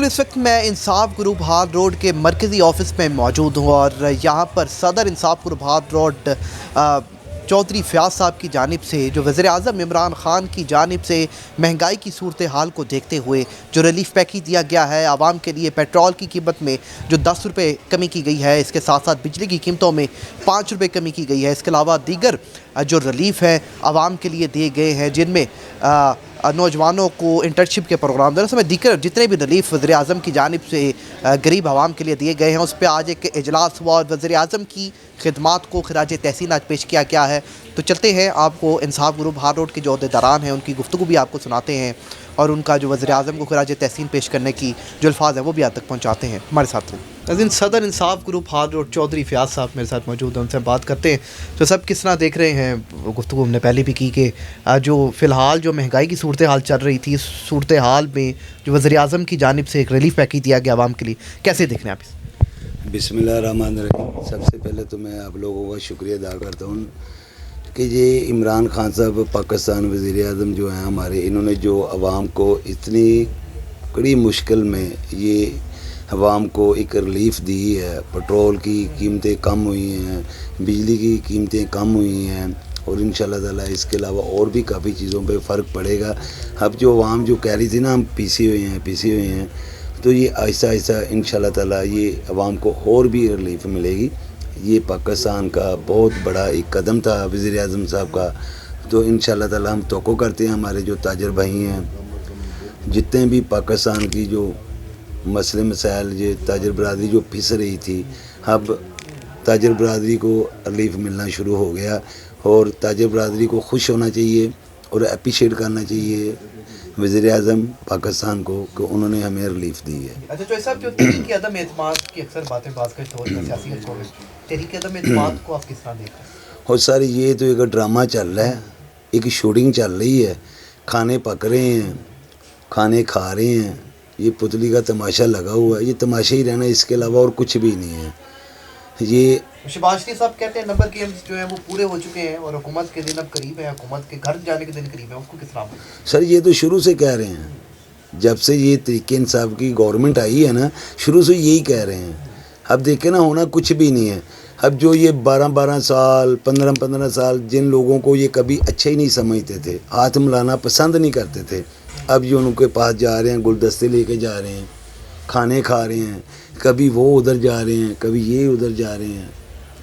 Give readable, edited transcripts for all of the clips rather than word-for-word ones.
इस वक्त मैं इंसाफ ग्रुप हाल रोड के मरकज़ी ऑफिस में मौजूद हूँ और यहाँ पर सदर इंसाफ ग्रुप हाल रोड चौधरी फयाज साहब की जानिब से जो वज़ीर आज़म इमरान ख़ान की जानिब से महंगाई की सूरत हाल को देखते हुए जो रिलीफ पैकेज दिया गया है आवाम के लिए, पेट्रोल की कीमत में जो 10 रुपये कमी की गई है, इसके साथ साथ बिजली की कीमतों में 5 रुपये कमी की गई है। इसके अलावा दीगर जो रिलीफ है आवाम के लिए दिए गए हैं, जिनमें नौजवानों को इंटर्नशिप के प्रोग्राम दरअसल में दीगर जितने भी रिलीफ वज़ीर आज़म की जानिब से गरीब आवाम के लिए दिए गए हैं, उस पर आज एक इजलास हुआ और वज़ीर आज़म की खिदमात को खिराज तहसीन आज पेश किया गया है। तो चलते हैं, आपको इंसाफ ग्रुप हाल रोड के जो अहदेदारान हैं उनकी गुफ्तगू भी आपको सुनाते हैं और उनका जो वज़ीर आज़म को खिराज तहसीन पेश करने की जो अल्फाज हैं वो भी आप तक पहुँचाते हैं। हमारे साथ हैं नाज़रीन सदर इंसाफ ग्रुप हाल रोड चौधरी फयाज साहब मेरे साथ मौजूद हैं, उनसे बात करते हैं। तो सब किस तरह देख रहे हैं, गुफ्तगू हमने पहले भी की कि जो फ़िलहाल जो महंगाई की सूरत हाल चल रही थी, इस सूरत हाल में जो वज़ीर आज़म की जानिब से एक रिलीफ पैकेज दिया गया आवाम के लिए, कैसे देख रहे हैं आप इस? बिस्मिल्लाहिर्रहमानिर्रहीम। सबसे पहले तो मैं आप लोगों का शुक्रिया अदा करता हूँ कि ये इमरान खान साहब पाकिस्तान वज़ीर आज़म जो हैं हमारे, इन्होंने जो आवाम को इतनी कड़ी मुश्किल में ये आवाम को एक रिलीफ दी है। पेट्रोल की कीमतें कम हुई हैं, बिजली की कीमतें कम हुई हैं और इंशाल्लाह ताला इसके अलावा और भी काफ़ी चीज़ों पे फ़र्क पड़ेगा। अब जो आवाम जो कह रही थी ना हम पीसी हुए हैं, तो ये आहिस्ता आहिस्ता इंशाल्लाह ताला ये आवाम को और भी रिलीफ मिलेगी। ये पाकिस्तान का बहुत बड़ा एक कदम था वज़ीर आज़म साहब का। तो इंशाल्लाह ताला हम तवक्को करते हैं हमारे जो ताजर भाई हैं, जितने भी पाकिस्तान की जो मसले मसाइल, ये ताजर बरादरी जो पिस रही थी, अब ताजर बरादरी को रिलीफ मिलना शुरू हो गया और ताजर बरादरी को खुश होना चाहिए और अप्रिशिएट करना चाहिए वज़ीर आज़म पाकिस्तान को कि उन्होंने हमें रिलीफ दी है। अच्छा, तो साहब जो तहरीक अदम एतमाद की अक्सर बातें बात करते हो सियासी तहरीक अदम एतमाद को आप किस तरह देख रहे हैं? और सर ये तो एक ड्रामा चल रहा है, एक शूटिंग चल रही है, खाने पक रहे हैं, खाने खा रहे हैं, ये पुतली का तमाशा लगा हुआ है। ये तमाशा ही रहना, इसके अलावा और कुछ भी नहीं है। ये शहबाज शरीफ साहब कहते हैं नंबर गेम्स जो हैं वो पूरे हो चुके हैं और हुकूमत के दिन अब करीब है, हुकूमत के घर जाने के दिन करीब है, उसको किस तरह? सर ये तो शुरू से कह रहे हैं, जब से ये तहरीक इंसाफ की गवर्नमेंट आई है ना, शुरू से यही कह रहे हैं। अब देखें ना, होना कुछ भी नहीं है। अब जो ये 12-12 साल 15-15 साल जिन लोगों को ये कभी अच्छे ही नहीं समझते थे, हाथ मिलाना पसंद नहीं करते थे, अब जो उनके पास जा रहे हैं, गुलदस्ते लेके जा रहे हैं, खाने खा रहे हैं, कभी वो उधर जा रहे हैं, कभी ये उधर जा रहे हैं।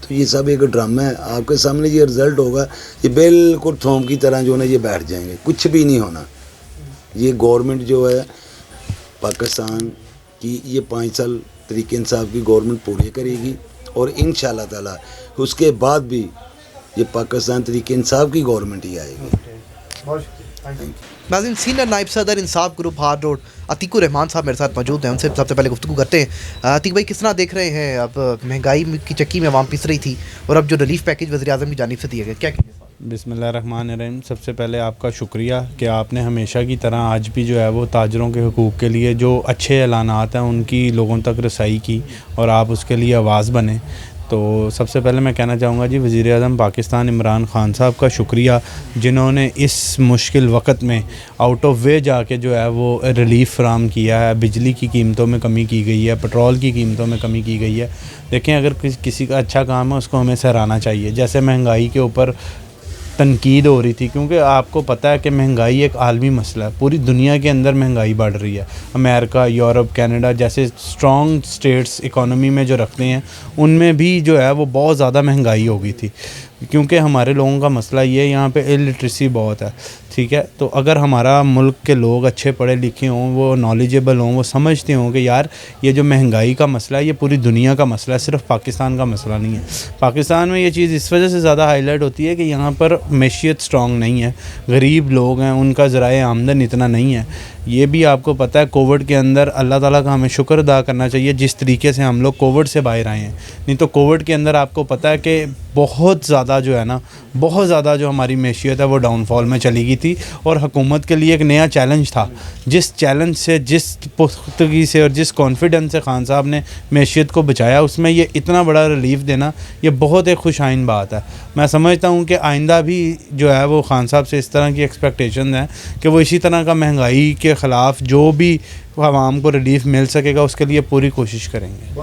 तो ये सब एक ड्रामा है। आपके सामने ये रिज़ल्ट होगा, ये बिल्कुल थोम की तरह जो है ये बैठ जाएंगे, कुछ भी नहीं होना। ये गवर्नमेंट जो है पाकिस्तान की, ये 5 साल तहरीक इंसाफ की गवर्नमेंट पूरी करेगी और इंशाल्लाह ताला उसके बाद भी ये पाकिस्तान तहरीक इंसाफ की गवर्नमेंट ही आएगी। नाज़रीन सीनियर नायब सदर इंसाफ ग्रुप हाल रोड अतीकुर रहमान साहब मेरे साथ मौजूद हैं, उनसे सबसे पहले गुफ्तगू करते हैं। अतीक भाई, किस तरह देख रहे हैं, अब महंगाई की चक्की में आवाम पिस रही थी और अब जो रिलीफ पैकेज वज़ीर आज़म की जानिब से दिया गया, क्या कहेंगे? बिस्मिल्लाहिर्रहमानिर्रहीम। सबसे पहले आपका शुक्रिया कि आपने हमेशा की तरह आज भी जो है वो ताजरों के हुकूक़ के लिए जो अच्छे ऐलानात हैं उनकी लोगों तक रसाई की और आप उसके लिए आवाज़ बने। तो सबसे पहले मैं कहना चाहूँगा जी, वज़ीर आज़म पाकिस्तान इमरान ख़ान साहब का शुक्रिया, जिन्होंने इस मुश्किल वक्त में आउट ऑफ वे जाके जो है वो रिलीफ फराम किया है। बिजली की कीमतों में कमी की गई है, पेट्रोल की कीमतों में कमी की गई है। देखें, अगर किसी का अच्छा काम है उसको हमें सराहना चाहिए। जैसे महंगाई के ऊपर तनकीद हो रही थी, क्योंकि आपको पता है कि महंगाई एक आलमी मसला है, पूरी दुनिया के अंदर महंगाई बढ़ रही है। अमेरिका, यूरोप, कनाडा जैसे स्ट्रॉन्ग स्टेट्स इकोनॉमी में जो रखते हैं उनमें भी जो है वो बहुत ज़्यादा महंगाई हो गई थी, क्योंकि हमारे लोगों का मसला ये है, यहाँ पे इलिटरेसी बहुत है। ठीक है, तो अगर हमारा मुल्क के लोग अच्छे पढ़े लिखे हों, वो नॉलेजेबल हों, वो समझते हों कि यार ये जो महंगाई का मसला है ये पूरी दुनिया का मसला है, सिर्फ पाकिस्तान का मसला नहीं है। पाकिस्तान में ये चीज़ इस वजह से ज़्यादा हाईलाइट होती है कि यहाँ पर मैशियत स्ट्रॉन्ग नहीं है, गरीब लोग हैं, उनका ज़राए आमदन इतना नहीं है। ये भी आपको पता है, कोविड के अंदर अल्लाह ताला का हमें शुक्र अदा करना चाहिए जिस तरीके से हम लोग कोविड से बाहर आए हैं। नहीं तो कोविड के अंदर आपको पता है कि बहुत ज़्यादा زیادہ جو ہے نا بہت زیادہ جو ہماری معیشت ہے وہ ڈاؤن فال میں چلی گئی تھی، اور حکومت کے لیے ایک نیا چیلنج تھا. جس چیلنج سے، جس پختگی سے اور جس کانفیڈنس سے خان صاحب نے معیشت کو بچایا، اس میں یہ اتنا بڑا ریلیف دینا یہ بہت ایک خوش آئند بات ہے. میں سمجھتا ہوں کہ آئندہ بھی جو ہے وہ خان صاحب سے اس طرح کی ایکسپیکٹیشن ہیں کہ وہ اسی طرح کا مہنگائی کے خلاف جو بھی عوام کو ریلیف مل سکے گا اس کے لیے پوری کوشش کریں گے.